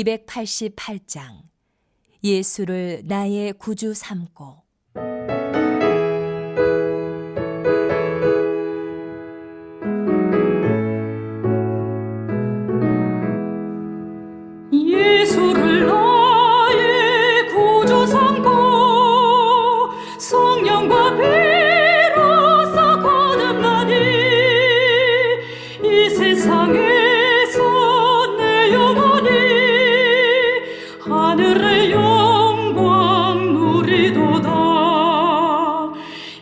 288장 예수를 나의 구주 삼고. 예수를 나의 구주 삼고 성령과 비로소 거듭나니 이 세상에서 내 영혼이 하늘의 영광 누리도다.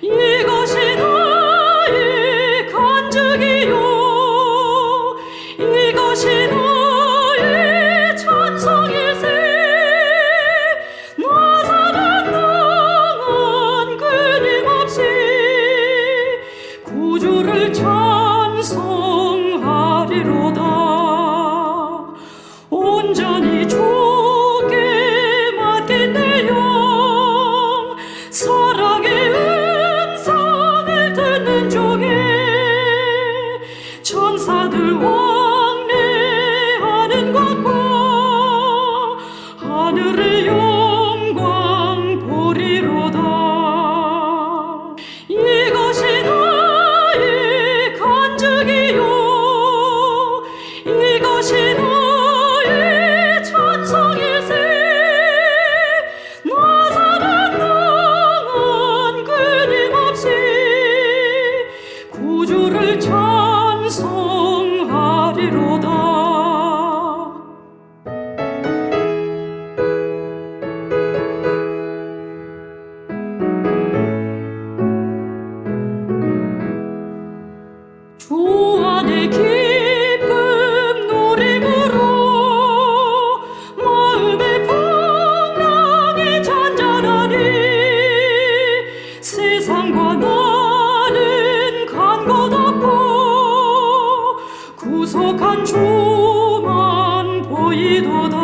이것이 나의 간증이요 이것이 나의 찬송일세. 나 사는 동안 끊임없이 구주를 찬송하리로다. 온전히 주께 맡긴 내 영 사랑의 음성을 듣는 중에 천사들 왕래하는 것과 하늘의 영광 보리로다. 이것이 나의 간증이요 이것이 나의 찬송일세. 나 사는 동안 끊임없이 구주를 찬송하리로다. 주 안에 기쁨 누림으로 마음의 풍랑이 잔잔하니 세상과 나는 간 곳 없고 구속한 주만 보이도다.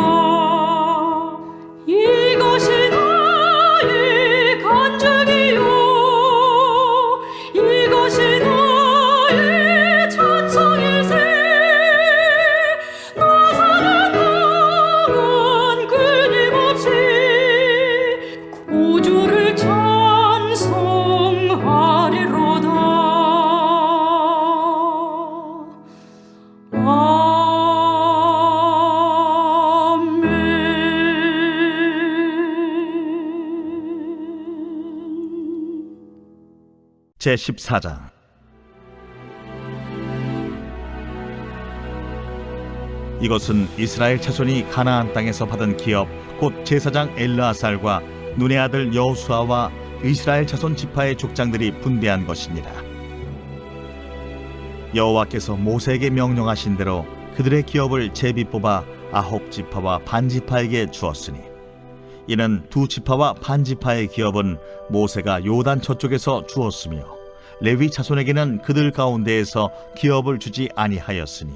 이것이 나의 간증이요 이것이 나의 찬송일세. 나 사는 동안 끊임없이 구주를 찬송하리로다. 아멘. 제14장 이것은 이스라엘 자손이 가나안 땅에서 받은 기업 곧 제사장 엘르아살과 눈의 아들 여호수아와 이스라엘 자손 지파의 족장들이 분배한 것이니라. 여호와께서 모세에게 명령하신 대로 그들의 기업을 제비 뽑아 9지파와 반지파에게 주었으니 이는 2지파와 반지파의 기업은 모세가 요단 저쪽에서 주었으며 레위 자손에게는 그들 가운데에서 기업을 주지 아니하였으니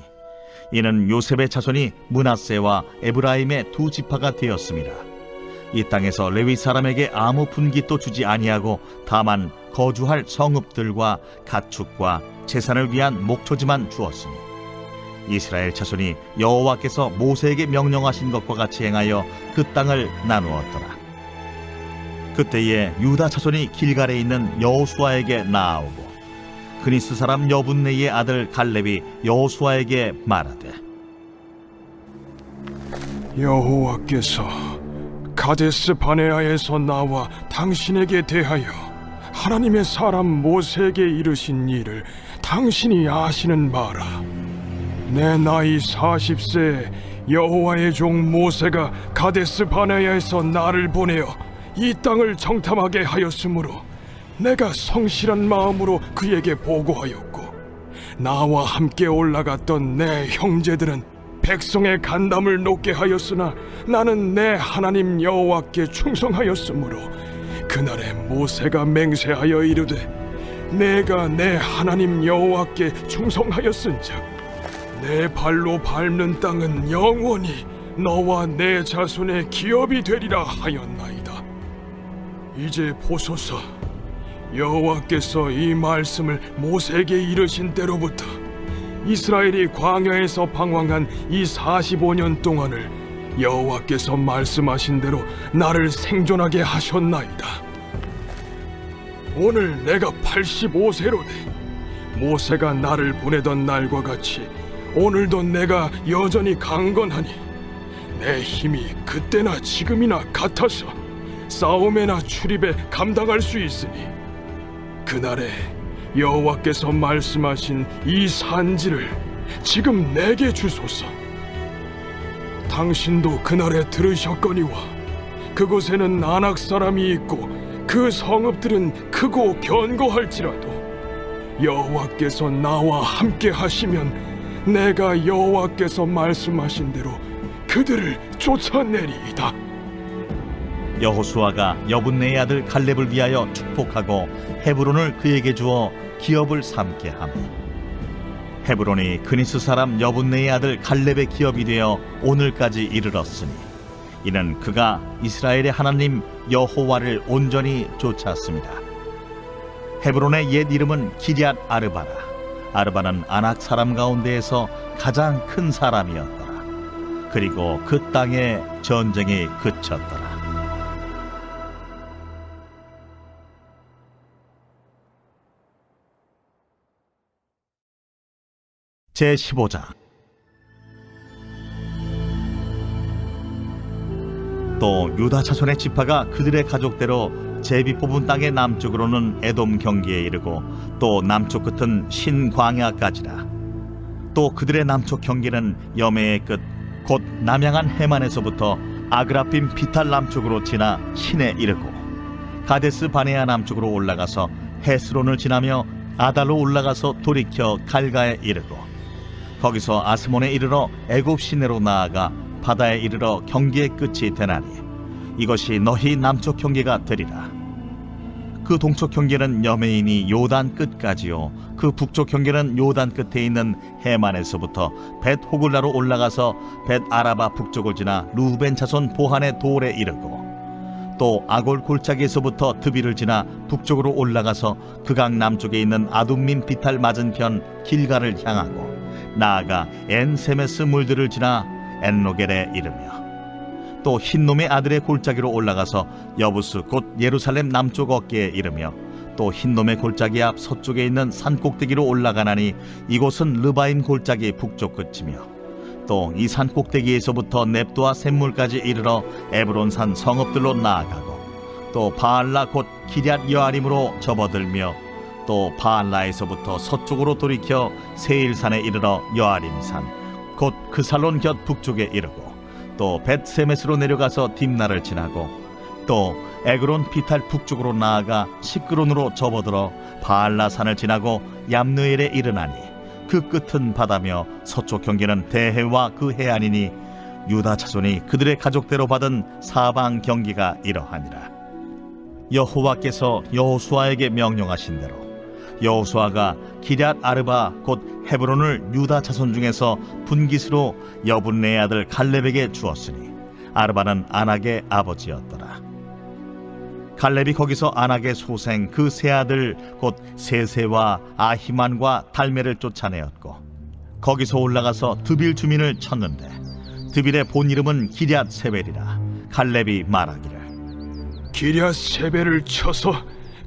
이는 요셉의 자손이 므낫세와 에브라임의 2지파가 되었습니다. 이 땅에서 레위 사람에게 아무 분깃도 주지 아니하고 다만 거주할 성읍들과 가축과 제산을 위한 목초지만 주었으니 이스라엘 자손이 여호와께서 모세에게 명령하신 것과 같이 행하여 그 땅을 나누었더라. 그때에 유다 자손이 길갈에 있는 여호수아에게 나아오고 그니스 사람 여분네의 아들 갈렙이 여호수아에게 말하되 여호와께서 가데스 바네아에서 나와 당신에게 대하여 하나님의 사람 모세에게 이르신 일을 당신이 아시는 바라. 내 나이 40세에 여호와의 종 모세가 가데스 바네아에서 나를 보내어 이 땅을 정탐하게 하였으므로 내가 성실한 마음으로 그에게 보고하였고 나와 함께 올라갔던 내 형제들은 백성의 간담을 높게 하였으나 나는 내 하나님 여호와께 충성하였으므로 그날에 모세가 맹세하여 이르되 내가 내 하나님 여호와께 충성하였은즉 내 발로 밟는 땅은 영원히 너와 내 자손의 기업이 되리라 하였나이다. 이제 보소서, 여호와께서 이 말씀을 모세에게 이르신 때로부터 이스라엘이 광야에서 방황한 이 45년 동안을 여호와께서 말씀하신 대로 나를 생존하게 하셨나이다. 오늘 내가 85세로되 모세가 나를 보내던 날과 같이 오늘도 내가 여전히 강건하니 내 힘이 그때나 지금이나 같아서 싸움에나 출입에 감당할 수 있으니 그날에 여호와께서 말씀하신 이 산지를 지금 내게 주소서. 당신도 그날에 들으셨거니와 그곳에는 아낙 사람이 있고 그 성읍들은 크고 견고할지라도 여호와께서 나와 함께 하시면 내가 여호와께서 말씀하신 대로 그들을 쫓아내리이다. 여호수아가 여분네의 아들 갈렙을 위하여 축복하고 헤브론을 그에게 주어 기업을 삼게 하며 헤브론이 그니스 사람 여분네의 아들 갈렙의 기업이 되어 오늘까지 이르렀으니 이는 그가 이스라엘의 하나님 여호와를 온전히 쫓았습니다. 헤브론의 옛 이름은 기럇 아르바라. 아르바는 아낙 사람 가운데에서 가장 큰 사람이었더라. 그리고 그 땅에 전쟁이 그쳤더라. 제15장. 또 유다 자손의 지파가 그들의 가족대로 제비 뽑은 땅의 남쪽으로는 에돔 경기에 이르고 또 남쪽 끝은 신광야까지라. 또 그들의 남쪽 경기는 여매의 끝 곧 남양한 해만에서부터 아그라빔 비탈 남쪽으로 지나 신에 이르고 가데스 바네아 남쪽으로 올라가서 헤스론을 지나며 아달로 올라가서 돌이켜 갈가에 이르고 거기서 아스몬에 이르러 애굽 시내로 나아가 바다에 이르러 경기의 끝이 되나니 이것이 너희 남쪽 경계가 되리라. 그 동쪽 경계는 여메인이 요단 끝까지요 그 북쪽 경계는 요단 끝에 있는 해만에서부터 벳 호글라로 올라가서 벳 아라바 북쪽을 지나 루벤 자손 보한의 돌에 이르고 또 아골 골짜기에서부터 드비를 지나 북쪽으로 올라가서 그 강 남쪽에 있는 아둠민 비탈 맞은편 길가를 향하고 나아가 엔세메스 물들을 지나 엔로겔에 이르며 또 흰놈의 아들의 골짜기로 올라가서 여부스 곧 예루살렘 남쪽 어깨에 이르며 또 흰놈의 골짜기 앞 서쪽에 있는 산 꼭대기로 올라가나니 이곳은 르바임 골짜기 북쪽 끝이며 또 이 산 꼭대기에서부터 넵도와 샘물까지 이르러 에브론산 성읍들로 나아가고 또 바알라 곧 기럇 여아림으로 접어들며 또 바알라에서부터 서쪽으로 돌이켜 세일산에 이르러 여아림산 곧 그살론 곁 북쪽에 이르고 또 벳세메스로 내려가서 딥나를 지나고 또 에그론 비탈 북쪽으로 나아가 시끄론으로 접어들어 바알라산을 지나고 얌느엘에 이르나니 그 끝은 바다며 서쪽 경계는 대해와 그 해안이니 유다 자손이 그들의 가족대로 받은 사방 경기가 이러하니라. 여호와께서 여호수아에게 명령하신 대로 여호수아가 기럇 아르바 곧 헤브론을 유다 자손 중에서 분깃으로 여분네의 아들 갈렙에게 주었으니 아르바는 아낙의 아버지였더라. 갈렙이 거기서 아낙의 소생 그 세 아들 곧 세세와 아히만과 달메를 쫓아내었고 거기서 올라가서 드빌 주민을 쳤는데 드빌의 본 이름은 기럇 세벨이라. 갈렙이 말하기를 기럇 세벨을 쳐서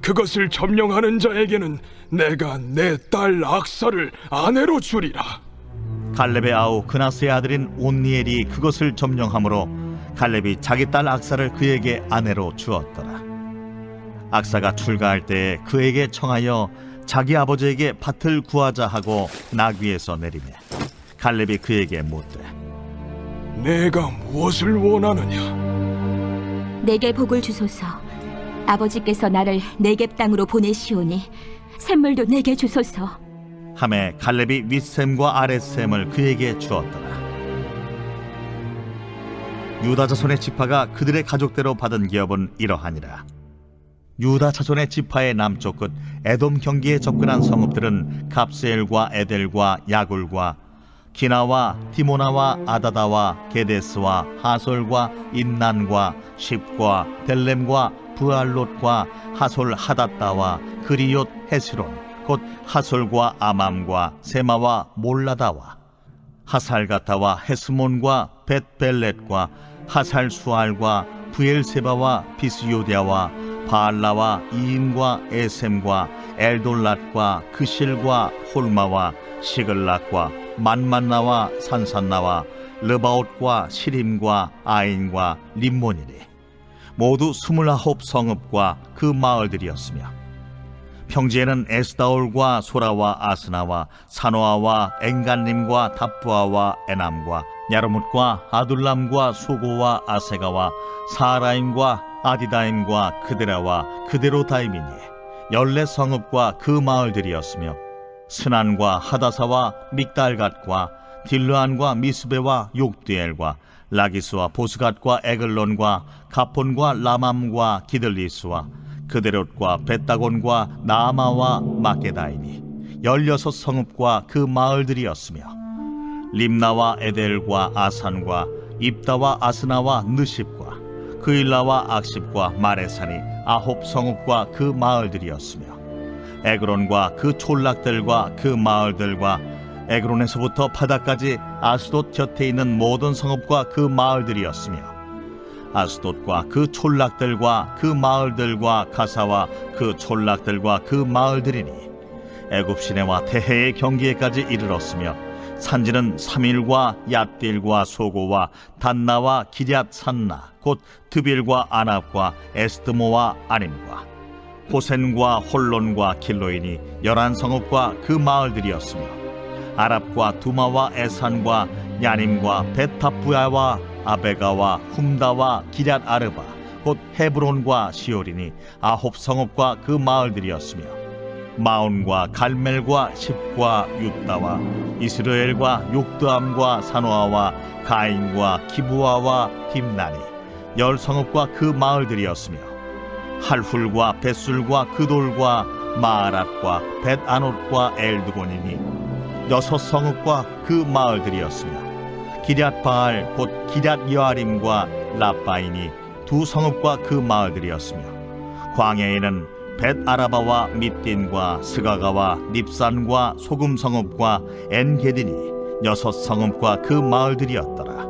그것을 점령하는 자에게는 내가 내 딸 악사를 아내로 주리라. 갈렙의 아우 그나스의 아들인 온니엘이 그것을 점령하므로 갈렙이 자기 딸 악사를 그에게 아내로 주었더라. 악사가 출가할 때에 그에게 청하여 자기 아버지에게 밭을 구하자 하고 나귀에서 내리매 갈렙이 그에게 묻되 내가 무엇을 원하느냐? 내게 복을 주소서. 아버지께서 나를 네겝 땅으로 보내시오니 샘물도 내게 주소서. 하매 갈렙이 윗샘과 아랫샘을 그에게 주었더라. 유다 자손의 지파가 그들의 가족대로 받은 기업은 이러하니라. 유다 자손의 지파의 남쪽 끝 에돔 경기에 접근한 성읍들은 갑세엘과 에델과 야굴과 기나와 디모나와 아다다와 게데스와 하솔과 인난과 십과 델렘과 부알롯과 하솔 하닷다와 그리옷 헤스론 곧 하솔과 아맘과 세마와 몰라다와 하살가타와 헤스몬과 벳벨렛과 하살수알과 부엘세바와 비스요디아와 바알라와 이인과 에셈과 엘돌랏과 그실과 홀마와 시글락과 만만나와 산산나와 르바옷과 시림과 아인과 림몬이니 모두 29 성읍과 그 마을들이었으며 평지에는 에스다올과 소라와 아스나와 사노아와 엥간림과 답부아와 에남과 야르뭇과 아둘람과 소고와 아세가와 사라임과 아디다임과 그데라와 그데로다임이니 14성읍과 그 마을들이었으며 스난과 하다사와 믹달갓과 딜르안과 미스베와 욕디엘과 라기스와 보스갓과 에글론과 가폰과 라맘과 기들리스와 그데롯과 벳다곤과 나아마와 마게다이니 16성읍과 그 마을들이었으며 림나와 에델과 아산과 입다와 아스나와 느십과 그일라와 악십과 마레산이 9성읍과 그 마을들이었으며 에그론과 그 촌락들과 그 마을들과 에그론에서부터 바다까지 아스돗 곁에 있는 모든 성읍과 그 마을들이었으며 아스돗과 그 촌락들과 그 마을들과 가사와 그 촌락들과 그 마을들이니 애굽 시내와 대해의 경계에까지 이르렀으며 산지는 삼일과 얏딜과 소고와 단나와 기럇 산나 곧 드빌과 아납과 에스드모와 아님과 고센과 홀론과 길로인이 11성읍과 그 마을들이었으며 아랍과 두마와 에산과 야님과 베타프야와 아베가와 훔다와 기럇 아르바 곧 헤브론과 시오린이 9성읍과 그 마을들이었으며 마온과 갈멜과 십과 윳다와 이스라엘과 욕드암과 사노아와 가인과 기부아와 딥나니 10성읍과 그 마을들이었으며 할훌과 벳술과 그돌과 마아랏과 벳아롯과 엘드곤이니 6성읍과 그 마을들이었으며 기럇바알 곧 기럇여아림과 라바인이 2성읍과 그 마을들이었으며 광야에는 벳아라바와 밑딘과 스가가와 닙산과 소금성읍과 엔게딘이 6성읍과 그 마을들이었더라.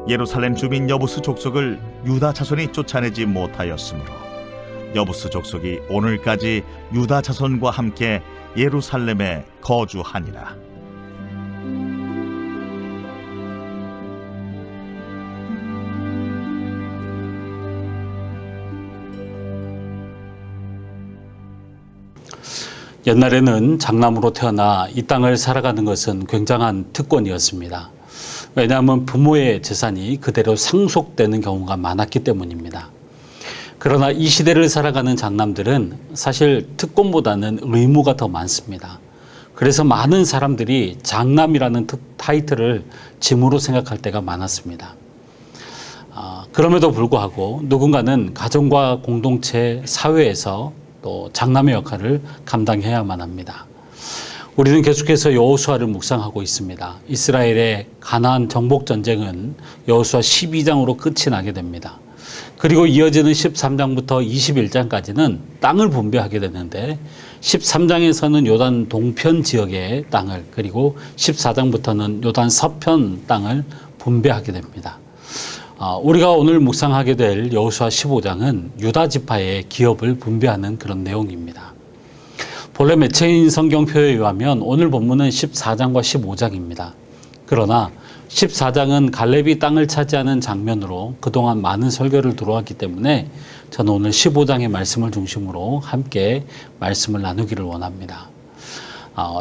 예루살렘 주민 여부스 족속을 유다 자손이 쫓아내지 못하였으므로 여부스 족속이 오늘까지 유다 자손과 함께 예루살렘에 거주하니라. 옛날에는 장남으로 태어나 이 땅을 살아가는 것은 굉장한 특권이었습니다. 왜냐하면 부모의 재산이 그대로 상속되는 경우가 많았기 때문입니다. 그러나 이 시대를 살아가는 장남들은 사실 특권보다는 의무가 더 많습니다. 그래서 많은 사람들이 장남이라는 타이틀을 짐으로 생각할 때가 많았습니다. 그럼에도 불구하고 누군가는 가정과 공동체, 사회에서 또 장남의 역할을 감당해야만 합니다. 우리는 계속해서 여호수아를 묵상하고 있습니다. 이스라엘의 가나안 정복 전쟁은 여호수아 12장으로 끝이 나게 됩니다. 그리고 이어지는 13장부터 21장까지는 땅을 분배하게 되는데 13장에서는 요단 동편 지역의 땅을, 그리고 14장부터는 요단 서편 땅을 분배하게 됩니다. 우리가 오늘 묵상하게 될 여호수아 15장은 유다 지파의 기업을 분배하는 그런 내용입니다. 본래 매체인 성경표에 의하면 오늘 본문은 14장과 15장입니다. 그러나 14장은 갈렙이 땅을 차지하는 장면으로 그동안 많은 설교를 들어왔기 때문에 저는 오늘 15장의 말씀을 중심으로 함께 말씀을 나누기를 원합니다.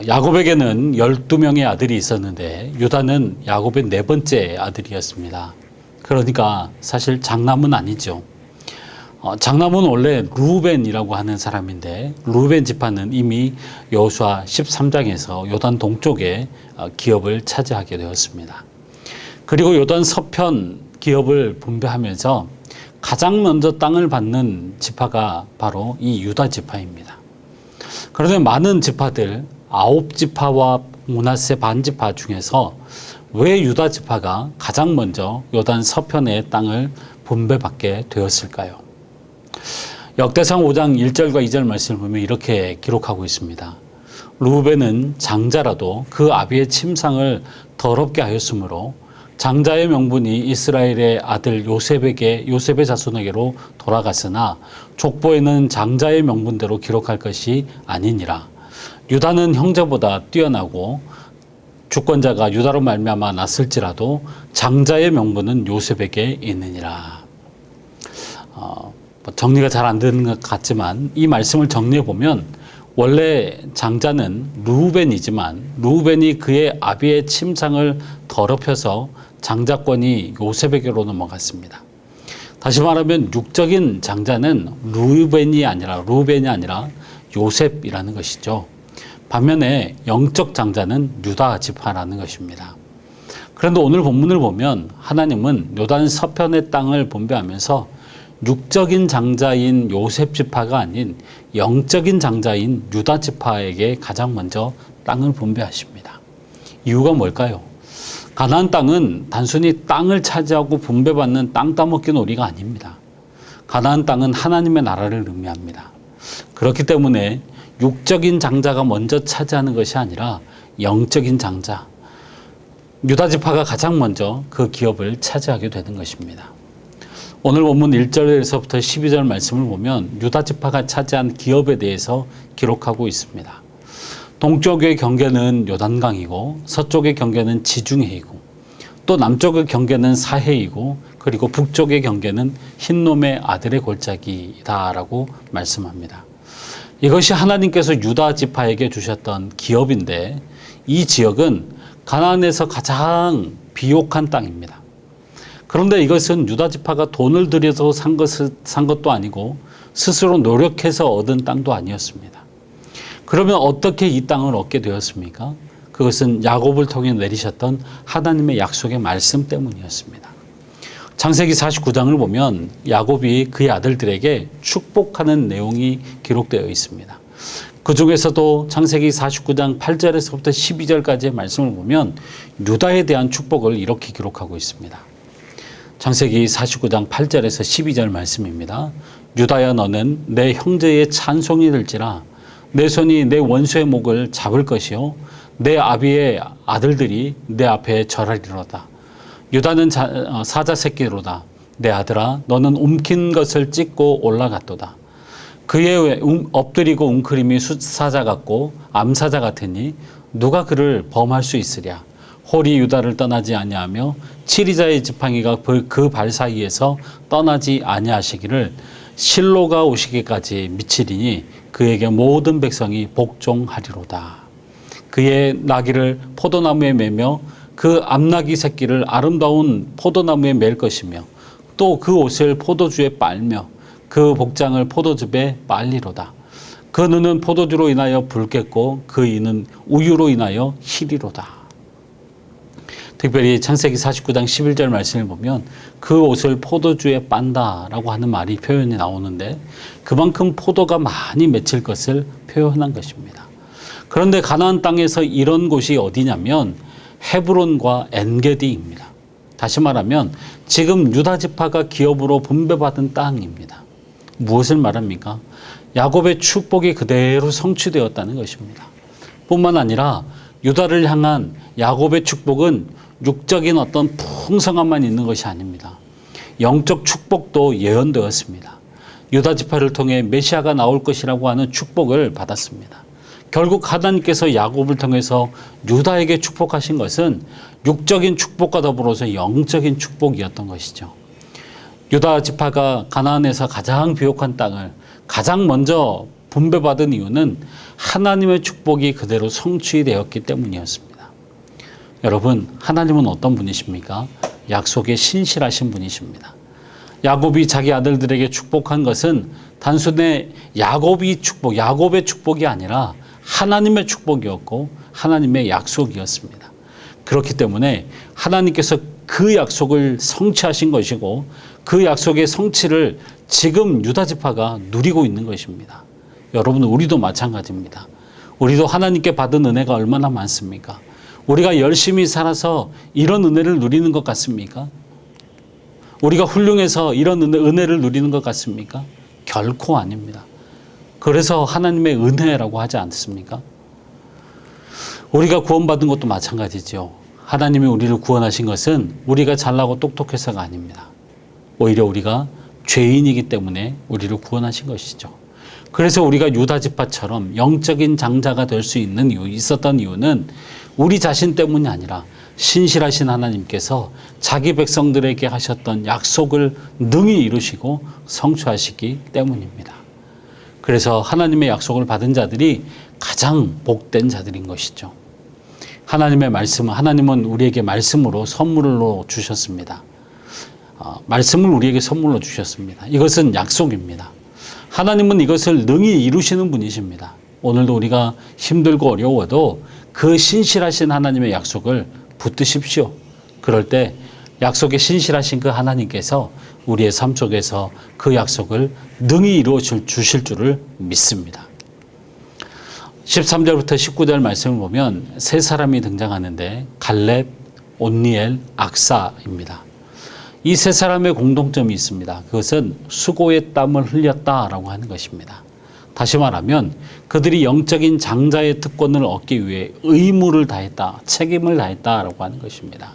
야곱에게는 12명의 아들이 있었는데 유다는 야곱의 4번째 아들이었습니다. 그러니까 사실 장남은 아니죠. 장남은 원래 루벤이라고 하는 사람인데 루벤 지파는 이미 여호수아 13장에서 요단 동쪽에 기업을 차지하게 되었습니다. 그리고 요단 서편 기업을 분배하면서 가장 먼저 땅을 받는 지파가 바로 이 유다 지파입니다. 그런데 많은 지파들 9지파와 므낫세 반지파 중에서 왜 유다 지파가 가장 먼저 요단 서편의 땅을 분배받게 되었을까요? 역대상 5장 1절과 2절 말씀을 보면 이렇게 기록하고 있습니다. 루벤은 장자라도 그 아비의 침상을 더럽게 하였으므로 장자의 명분이 이스라엘의 아들 요셉의 자손에게로 돌아갔으나 족보에는 장자의 명분대로 기록할 것이 아니니라. 유다는 형제보다 뛰어나고 주권자가 유다로 말미암아 났을지라도 장자의 명분은 요셉에게 있느니라. 정리가 잘 안 되는 것 같지만 이 말씀을 정리해 보면 원래 장자는 르우벤이지만 르우벤이 그의 아비의 침상을 더럽혀서 장자권이 요셉에게로 넘어갔습니다. 다시 말하면 육적인 장자는 르우벤이 아니라 요셉이라는 것이죠. 반면에 영적 장자는 유다 지파라는 것입니다. 그런데 오늘 본문을 보면 하나님은 요단 서편의 땅을 분배하면서 육적인 장자인 요셉 지파가 아닌 영적인 장자인 유다 지파에게 가장 먼저 땅을 분배하십니다. 이유가 뭘까요? 가나안 땅은 단순히 땅을 차지하고 분배받는 땅 따먹기 놀이가 아닙니다. 가나안 땅은 하나님의 나라를 의미합니다. 그렇기 때문에 육적인 장자가 먼저 차지하는 것이 아니라 영적인 장자, 유다 지파가 가장 먼저 그 기업을 차지하게 되는 것입니다. 오늘 본문 1절에서부터 12절 말씀을 보면 유다 지파가 차지한 기업에 대해서 기록하고 있습니다. 동쪽의 경계는 요단강이고 서쪽의 경계는 지중해이고 또 남쪽의 경계는 사해이고 그리고 북쪽의 경계는 흰놈의 아들의 골짜기다라고 말씀합니다. 이것이 하나님께서 유다 지파에게 주셨던 기업인데 이 지역은 가나안에서 가장 비옥한 땅입니다. 그런데 이것은 유다 지파가 돈을 들여서 산 것도 아니고 스스로 노력해서 얻은 땅도 아니었습니다. 그러면 어떻게 이 땅을 얻게 되었습니까? 그것은 야곱을 통해 내리셨던 하나님의 약속의 말씀 때문이었습니다. 창세기 49장을 보면 야곱이 그의 아들들에게 축복하는 내용이 기록되어 있습니다. 그 중에서도 창세기 49장 8절에서부터 12절까지의 말씀을 보면 유다에 대한 축복을 이렇게 기록하고 있습니다. 창세기 49장 8절에서 12절 말씀입니다. 유다야 너는 내 형제의 찬송이 될지라 내 손이 내 원수의 목을 잡을 것이요 내 아비의 아들들이 내 앞에 절하리로다. 유다는 사자 새끼로다. 내 아들아 너는 움킨 것을 찢고 올라갔도다. 그의 엎드리고 웅크림이 숫사자 같고 암사자 같으니 누가 그를 범할 수 있으랴. 홀이 유다를 떠나지 아니하며 치리자의 지팡이가 그 발 사이에서 떠나지 아니하시기를 실로가 오시기까지 미치리니 그에게 모든 백성이 복종하리로다. 그의 나귀를 포도나무에 매며 그 암나귀 새끼를 아름다운 포도나무에 맬 것이며 또 그 옷을 포도주에 빨며 그 복장을 포도즙에 빨리로다. 그 눈은 포도주로 인하여 붉겠고 그 이는 우유로 인하여 희리로다. 특별히 창세기 49장 11절 말씀을 보면 그 옷을 포도주에 빤다라고 하는 말이 표현이 나오는데 그만큼 포도가 많이 맺힐 것을 표현한 것입니다. 그런데 가나안 땅에서 이런 곳이 어디냐면 헤브론과 엔게디입니다. 다시 말하면 지금 유다 지파가 기업으로 분배받은 땅입니다. 무엇을 말합니까? 야곱의 축복이 그대로 성취되었다는 것입니다. 뿐만 아니라 유다를 향한 야곱의 축복은 육적인 어떤 풍성함만 있는 것이 아닙니다. 영적 축복도 예언되었습니다. 유다 지파를 통해 메시아가 나올 것이라고 하는 축복을 받았습니다. 결국 하나님께서 야곱을 통해서 유다에게 축복하신 것은 육적인 축복과 더불어서 영적인 축복이었던 것이죠. 유다 지파가 가나안에서 가장 비옥한 땅을 가장 먼저 분배받은 이유는 하나님의 축복이 그대로 성취되었기 때문이었습니다. 여러분, 하나님은 어떤 분이십니까? 약속에 신실하신 분이십니다. 야곱이 자기 아들들에게 축복한 것은 단순히 야곱의 축복이 아니라 하나님의 축복이었고 하나님의 약속이었습니다. 그렇기 때문에 하나님께서 그 약속을 성취하신 것이고 그 약속의 성취를 지금 유다 지파가 누리고 있는 것입니다. 여러분, 우리도 마찬가지입니다. 우리도 하나님께 받은 은혜가 얼마나 많습니까? 우리가 열심히 살아서 이런 은혜를 누리는 것 같습니까? 우리가 훌륭해서 이런 은혜를 누리는 것 같습니까? 결코 아닙니다. 그래서 하나님의 은혜라고 하지 않습니까? 우리가 구원받은 것도 마찬가지죠. 하나님이 우리를 구원하신 것은 우리가 잘나고 똑똑해서가 아닙니다. 오히려 우리가 죄인이기 때문에 우리를 구원하신 것이죠. 그래서 우리가 유다 지파처럼 영적인 장자가 될 수 있었던 이유는 우리 자신 때문이 아니라 신실하신 하나님께서 자기 백성들에게 하셨던 약속을 능히 이루시고 성취하시기 때문입니다. 그래서 하나님의 약속을 받은 자들이 가장 복된 자들인 것이죠. 하나님은 우리에게 말씀으로 선물로 주셨습니다. 말씀을 우리에게 선물로 주셨습니다. 이것은 약속입니다. 하나님은 이것을 능히 이루시는 분이십니다. 오늘도 우리가 힘들고 어려워도 그 신실하신 하나님의 약속을 붙드십시오. 그럴 때 약속에 신실하신 그 하나님께서 우리의 삶 속에서 그 약속을 능히 이루어 주실 줄을 믿습니다. 13절부터 19절 말씀을 보면 세 사람이 등장하는데 갈렙, 온니엘, 악사입니다. 이 세 사람의 공통점이 있습니다. 그것은 수고의 땀을 흘렸다라고 하는 것입니다. 다시 말하면 그들이 영적인 장자의 특권을 얻기 위해 의무를 다했다, 책임을 다했다라고 하는 것입니다.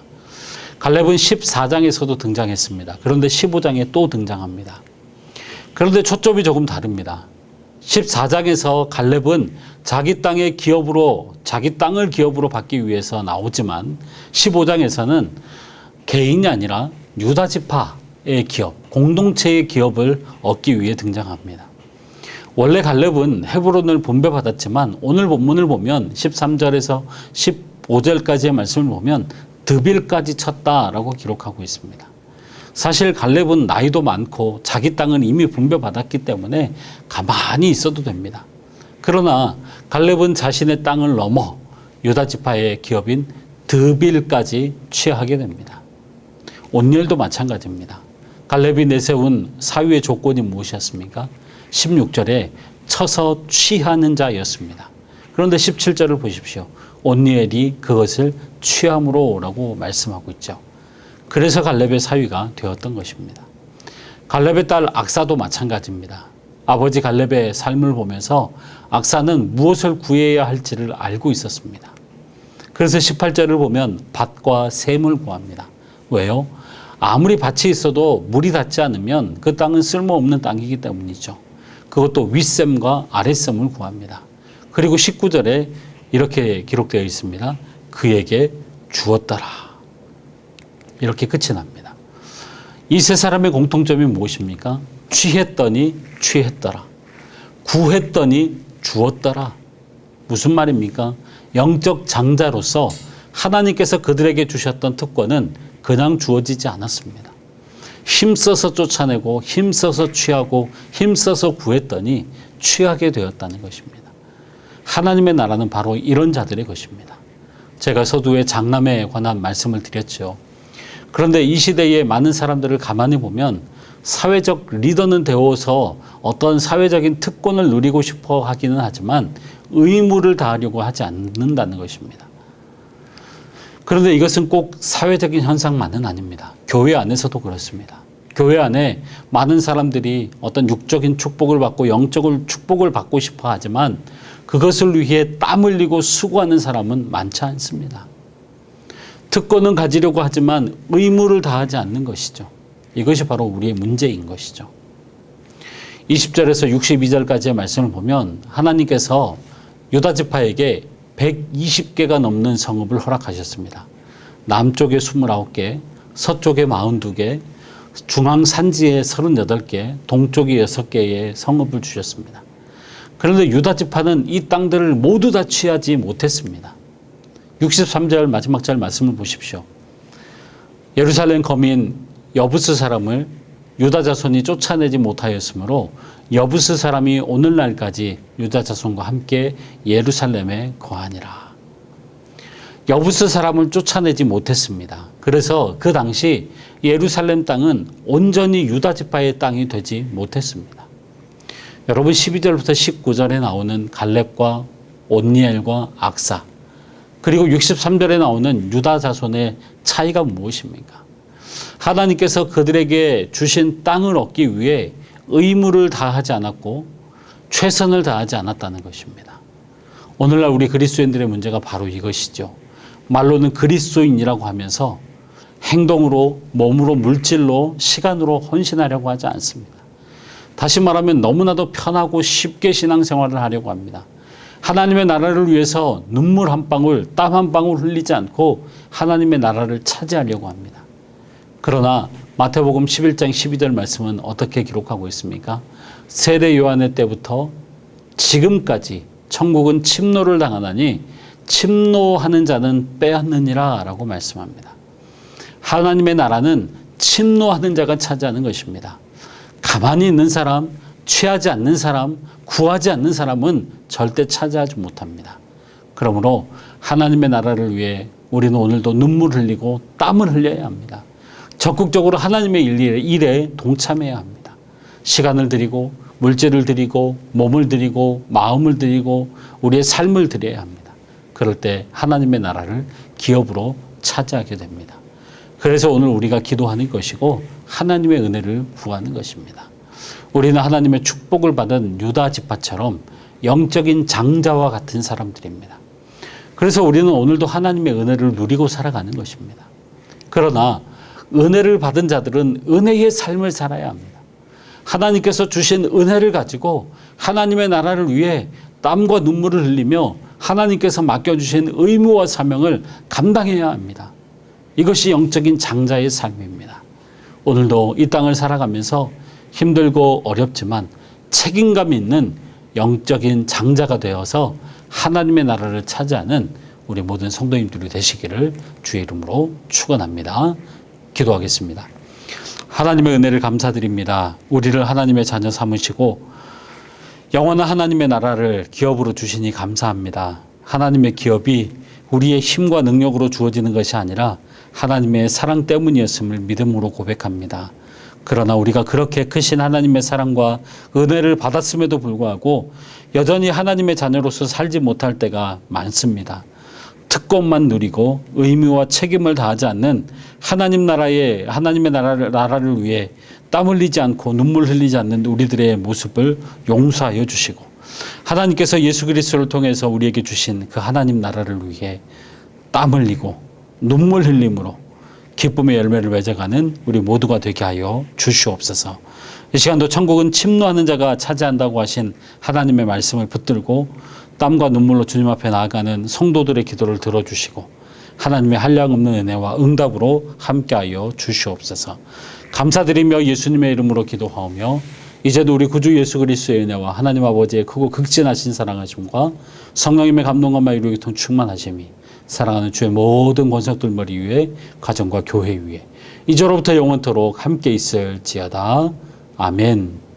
갈렙은 14장에서도 등장했습니다. 그런데 15장에 또 등장합니다. 그런데 초점이 조금 다릅니다. 14장에서 갈렙은 자기 땅을 기업으로 받기 위해서 나오지만 15장에서는 개인이 아니라 유다 지파의 기업, 공동체의 기업을 얻기 위해 등장합니다. 원래 갈렙은 헤브론을 분배받았지만 오늘 본문을 보면 13절에서 15절까지의 말씀을 보면 드빌까지 쳤다라고 기록하고 있습니다. 사실 갈렙은 나이도 많고 자기 땅은 이미 분배받았기 때문에 가만히 있어도 됩니다. 그러나 갈렙은 자신의 땅을 넘어 유다 지파의 기업인 드빌까지 취하게 됩니다. 온니엘도 마찬가지입니다. 갈렙이 내세운 사위의 조건이 무엇이었습니까? 16절에 쳐서 취하는 자였습니다. 그런데 17절을 보십시오. 온니엘이 그것을 취함으로라고 말씀하고 있죠. 그래서 갈렙의 사위가 되었던 것입니다. 갈렙의 딸 악사도 마찬가지입니다. 아버지 갈렙의 삶을 보면서 악사는 무엇을 구해야 할지를 알고 있었습니다. 그래서 18절을 보면 밭과 샘을 구합니다. 왜요? 아무리 밭이 있어도 물이 닿지 않으면 그 땅은 쓸모없는 땅이기 때문이죠. 그것도 윗샘과 아랫샘을 구합니다. 그리고 19절에 이렇게 기록되어 있습니다. 그에게 주었더라. 이렇게 끝이 납니다. 이 세 사람의 공통점이 무엇입니까? 취했더니 취했더라. 구했더니 주었더라. 무슨 말입니까? 영적 장자로서 하나님께서 그들에게 주셨던 특권은 그냥 주어지지 않았습니다. 힘써서 쫓아내고 힘써서 취하고 힘써서 구했더니 취하게 되었다는 것입니다. 하나님의 나라는 바로 이런 자들의 것입니다. 제가 서두에 장남에 관한 말씀을 드렸죠. 그런데 이 시대의 많은 사람들을 가만히 보면 사회적 리더는 되어서 어떤 사회적인 특권을 누리고 싶어 하기는 하지만 의무를 다하려고 하지 않는다는 것입니다. 그런데 이것은 꼭 사회적인 현상만은 아닙니다. 교회 안에서도 그렇습니다. 교회 안에 많은 사람들이 어떤 육적인 축복을 받고 영적인 축복을 받고 싶어 하지만 그것을 위해 땀 흘리고 수고하는 사람은 많지 않습니다. 특권은 가지려고 하지만 의무를 다하지 않는 것이죠. 이것이 바로 우리의 문제인 것이죠. 20절에서 62절까지의 말씀을 보면 하나님께서 유다 지파에게 120개가 넘는 성읍을 허락하셨습니다. 남쪽에 29개, 서쪽에 42개, 중앙 산지에 38개, 동쪽에 6개의 성읍을 주셨습니다. 그런데 유다 지파는 이 땅들을 모두 다 취하지 못했습니다. 63절 마지막 절 말씀을 보십시오. 예루살렘 거민 여부스 사람을 유다 자손이 쫓아내지 못하였으므로 여부스 사람이 오늘날까지 유다 자손과 함께 예루살렘에 거하니라. 여부스 사람을 쫓아내지 못했습니다. 그래서 그 당시 예루살렘 땅은 온전히 유다 지파의 땅이 되지 못했습니다. 여러분 12절부터 19절에 나오는 갈렙과 온니엘과 악사 그리고 63절에 나오는 유다 자손의 차이가 무엇입니까? 하나님께서 그들에게 주신 땅을 얻기 위해 의무를 다하지 않았고 최선을 다하지 않았다는 것입니다. 오늘날 우리 그리스도인들의 문제가 바로 이것이죠. 말로는 그리스도인이라고 하면서 행동으로, 몸으로, 물질로, 시간으로 헌신하려고 하지 않습니다. 다시 말하면 너무나도 편하고 쉽게 신앙생활을 하려고 합니다. 하나님의 나라를 위해서 눈물 한 방울, 땀 한 방울 흘리지 않고 하나님의 나라를 차지하려고 합니다. 그러나 마태복음 11장 12절 말씀은 어떻게 기록하고 있습니까? 세례 요한의 때부터 지금까지 천국은 침노를 당하나니 침노하는 자는 빼앗느니라 라고 말씀합니다. 하나님의 나라는 침노하는 자가 차지하는 것입니다. 가만히 있는 사람, 취하지 않는 사람, 구하지 않는 사람은 절대 차지하지 못합니다. 그러므로 하나님의 나라를 위해 우리는 오늘도 눈물 흘리고 땀을 흘려야 합니다. 적극적으로 하나님의 일에 동참해야 합니다. 시간을 드리고 물질을 드리고 몸을 드리고 마음을 드리고 우리의 삶을 드려야 합니다. 그럴 때 하나님의 나라를 기업으로 차지하게 됩니다. 그래서 오늘 우리가 기도하는 것이고 하나님의 은혜를 구하는 것입니다. 우리는 하나님의 축복을 받은 유다 지파처럼 영적인 장자와 같은 사람들입니다. 그래서 우리는 오늘도 하나님의 은혜를 누리고 살아가는 것입니다. 그러나 은혜를 받은 자들은 은혜의 삶을 살아야 합니다. 하나님께서 주신 은혜를 가지고 하나님의 나라를 위해 땀과 눈물을 흘리며 하나님께서 맡겨주신 의무와 사명을 감당해야 합니다. 이것이 영적인 장자의 삶입니다. 오늘도 이 땅을 살아가면서 힘들고 어렵지만 책임감 있는 영적인 장자가 되어서 하나님의 나라를 차지하는 우리 모든 성도님들이 되시기를 주의 이름으로 축원합니다. 기도하겠습니다. 하나님의 은혜를 감사드립니다. 우리를 하나님의 자녀 삼으시고 영원한 하나님의 나라를 기업으로 주시니 감사합니다. 하나님의 기업이 우리의 힘과 능력으로 주어지는 것이 아니라 하나님의 사랑 때문이었음을 믿음으로 고백합니다. 그러나 우리가 그렇게 크신 하나님의 사랑과 은혜를 받았음에도 불구하고 여전히 하나님의 자녀로서 살지 못할 때가 많습니다. 특권만 누리고 의무와 책임을 다하지 않는 하나님의 나라를 위해 땀 흘리지 않고 눈물 흘리지 않는 우리들의 모습을 용서하여 주시고 하나님께서 예수 그리스도를 통해서 우리에게 주신 그 하나님 나라를 위해 땀 흘리고 눈물 흘림으로 기쁨의 열매를 맺어가는 우리 모두가 되게 하여 주시옵소서. 이 시간도 천국은 침노하는 자가 차지한다고 하신 하나님의 말씀을 붙들고 땀과 눈물로 주님 앞에 나아가는 성도들의 기도를 들어주시고 하나님의 한량없는 은혜와 응답으로 함께하여 주시옵소서. 감사드리며 예수님의 이름으로 기도하오며 이제도 우리 구주 예수 그리스도의 은혜와 하나님 아버지의 크고 극진하신 사랑하심과 성령님의 감동과 마유로 교통 충만하심이 사랑하는 주의 모든 권속들 머리 위에 가정과 교회 위에 이제로부터 영원토록 함께 있을지어다. 아멘.